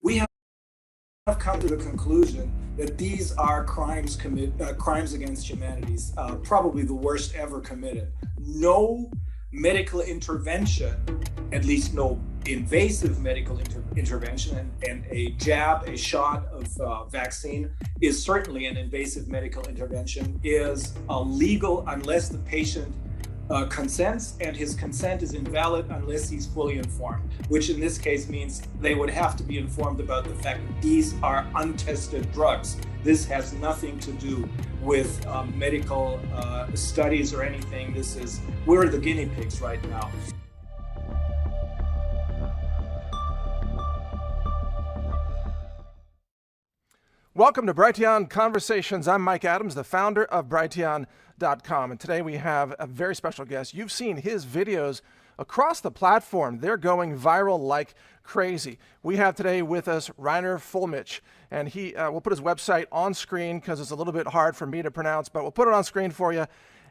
we have come to the conclusion that these are crimes against humanity, probably the worst ever committed. No medical intervention, at least no invasive medical intervention, and a jab, a shot of vaccine is certainly an invasive medical intervention, is illegal unless the patient consents, and his consent is invalid unless he's fully informed, which in this case means they would have to be informed about the fact that these are untested drugs. This has nothing to do with medical studies or anything. We're the guinea pigs right now. Welcome to Brighteon Conversations. I'm Mike Adams, the founder of Brighteon.com. And today we have a very special guest. You've seen his videos across the platform. They're going viral like crazy. We have today with us Reiner Fuellmich, and we'll put his website on screen because it's a little bit hard for me to pronounce, but we'll put it on screen for you.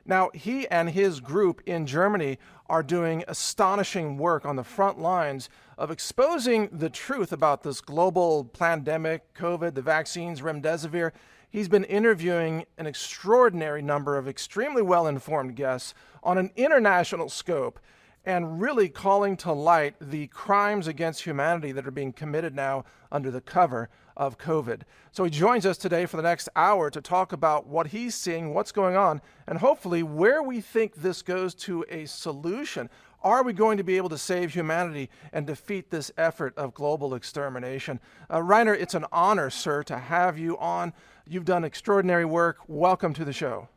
Now, he and his group in Germany are doing astonishing work on the front lines of exposing the truth about this global pandemic, COVID, the vaccines, remdesivir. He's been interviewing an extraordinary number of extremely well-informed guests on an international scope and really calling to light the crimes against humanity that are being committed now under the cover of COVID. So he joins us today for the next hour to talk about what he's seeing, what's going on, and hopefully where we think this goes to a solution. Are we going to be able to save humanity and defeat this effort of global extermination? Reiner, it's an honor, sir, to have you on. You've done extraordinary work. Welcome to the show.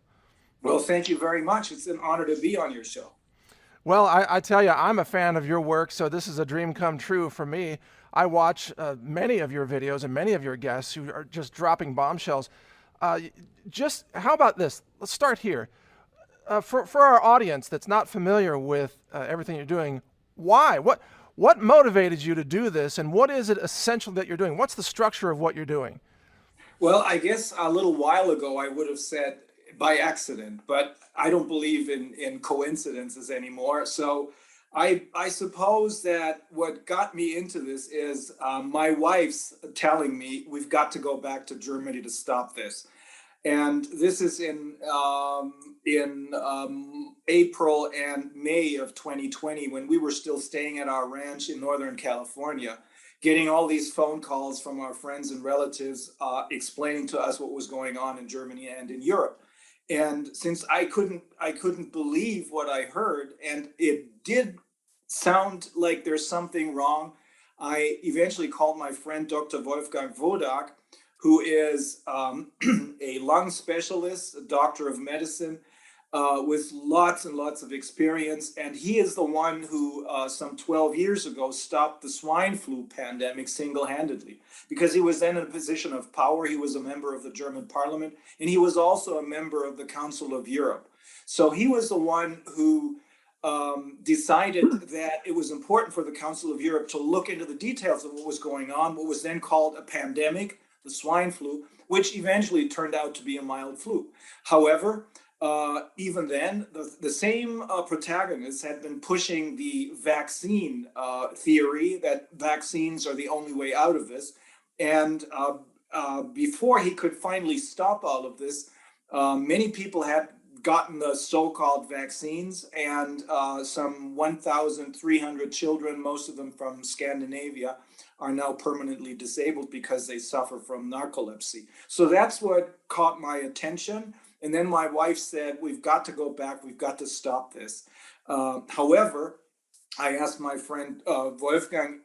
Well, thank you very much. It's an honor to be on your show. Well, I tell you, I'm a fan of your work, so this is a dream come true for me. I watch many of your videos and many of your guests who are just dropping bombshells. How about this? Let's start here. For our audience that's not familiar with everything you're doing, why? What motivated you to do this, and what is it essential that you're doing? What's the structure of what you're doing? Well, I guess a little while ago I would have said by accident, but I don't believe in coincidences anymore. So I suppose that what got me into this is my wife's telling me we've got to go back to Germany to stop this. And this is in April and May of 2020, when we were still staying at our ranch in Northern California, getting all these phone calls from our friends and relatives explaining to us what was going on in Germany and in Europe. And since I couldn't believe what I heard, and it did sound like there's something wrong, I eventually called my friend Dr. Wolfgang Wodak, who is a lung specialist, a doctor of medicine, with lots and lots of experience. And he is the one who some 12 years ago stopped the swine flu pandemic single-handedly, because he was then in a position of power. He was a member of the German parliament, and he was also a member of the Council of Europe. So he was the one who decided that it was important for the Council of Europe to look into the details of what was going on, what was then called a pandemic, the swine flu, which eventually turned out to be a mild flu. However, even then, the same protagonists had been pushing the vaccine theory, that vaccines are the only way out of this. And before he could finally stop all of this, many people had gotten the so-called vaccines, and some 1,300 children, most of them from Scandinavia, are now permanently disabled because they suffer from narcolepsy. So that's what caught my attention. And then my wife said, we've got to go back, we've got to stop this. However, I asked my friend Wolfgang,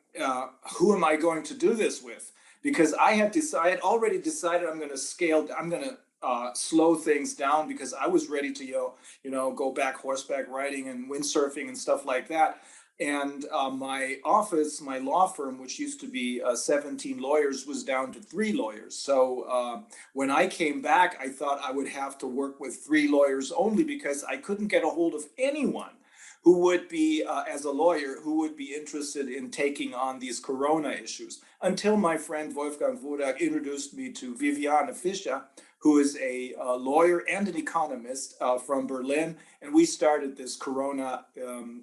who am I going to do this with? Because I had already decided I'm going to slow things down, because I was ready to go back horseback riding and windsurfing and stuff like that. And my office, my law firm, which used to be 17 lawyers, was down to 3 lawyers. So when I came back, I thought I would have to work with 3 lawyers only, because I couldn't get a hold of anyone who would be, as a lawyer, who would be interested in taking on these corona issues, until my friend Wolfgang Wodak introduced me to Viviane Fischer, who is a lawyer and an economist from Berlin. And we started this Corona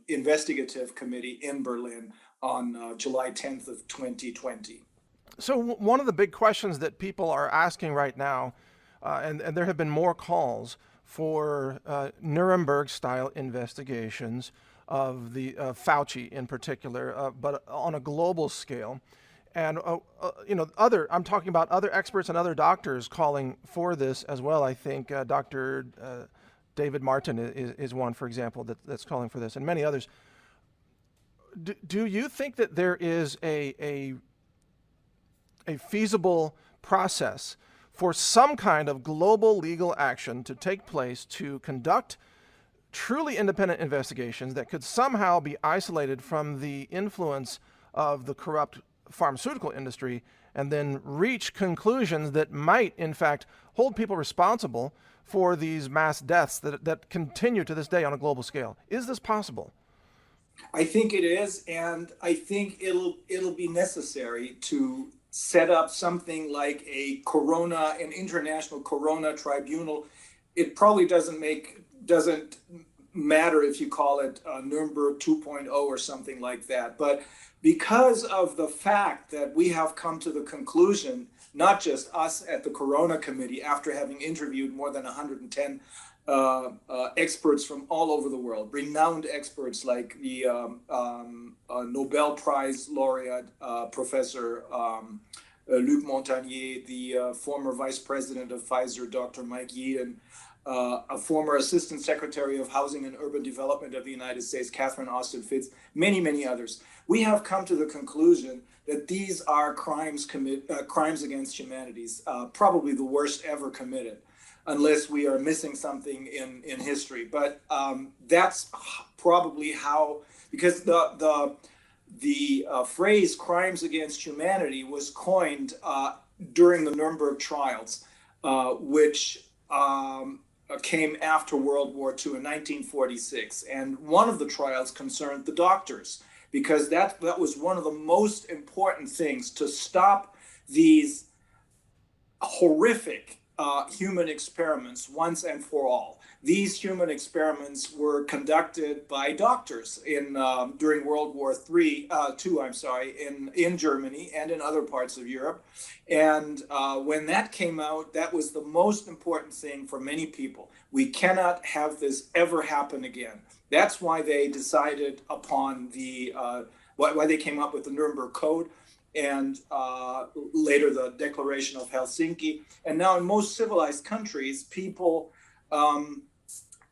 Investigative Committee in Berlin on July 10th of 2020. So one of the big questions that people are asking right now, and there have been more calls for Nuremberg-style investigations of the Fauci in particular, but on a global scale. And I'm talking about other experts and other doctors calling for this as well. I think Dr. David Martin is one, for example, that's calling for this, and many others. Do you think that there is a feasible process for some kind of global legal action to take place to conduct truly independent investigations that could somehow be isolated from the influence of the corrupt pharmaceutical industry and then reach conclusions that might, in fact, hold people responsible for these mass deaths that continue to this day on a global scale? Is this possible? I think it is, and I think it'll be necessary to set up something like an international corona tribunal. It probably doesn't matter if you call it Nuremberg 2.0 or something like that. But because of the fact that we have come to the conclusion, not just us at the Corona Committee, after having interviewed more than 110 experts from all over the world, renowned experts like the Nobel Prize laureate, Professor Luc Montagnier, the former vice president of Pfizer, Dr. Mike Yeadon, a former assistant secretary of Housing and Urban Development of the United States, Catherine Austin Fitts, many, many others. We have come to the conclusion that these are crimes against humanity, probably the worst ever committed, unless we are missing something in history. But that's probably how, because the phrase "crimes against humanity" was coined during the Nuremberg trials, which came after World War II in 1946. And one of the trials concerned the doctors, because that was one of the most important things to stop these horrific human experiments once and for all. These human experiments were conducted by doctors during World War II, in Germany and in other parts of Europe. And when that came out, that was the most important thing for many people. We cannot have this ever happen again. That's why they decided upon why they came up with the Nuremberg Code, and later the Declaration of Helsinki. And now in most civilized countries,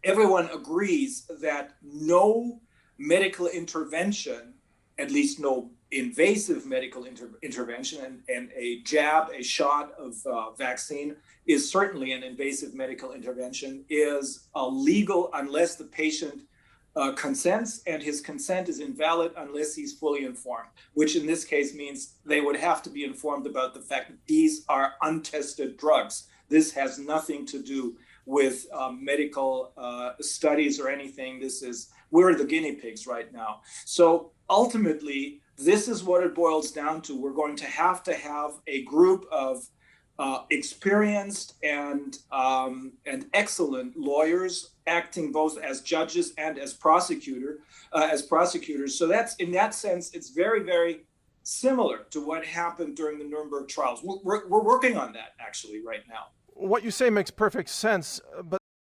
everyone agrees that no medical intervention, at least no invasive medical intervention, and a jab, a shot of vaccine is certainly an invasive medical intervention, is illegal unless the patient consents, and his consent is invalid unless he's fully informed, which in this case means they would have to be informed about the fact that these are untested drugs. This has nothing to do with medical studies or anything. We're the guinea pigs right now. So ultimately, this is what it boils down to. We're going to have a group of experienced and excellent lawyers acting both as judges and as prosecutors. So in that sense, it's very, very similar to what happened during the Nuremberg trials. We're working on that actually right now. What you say makes perfect sense, but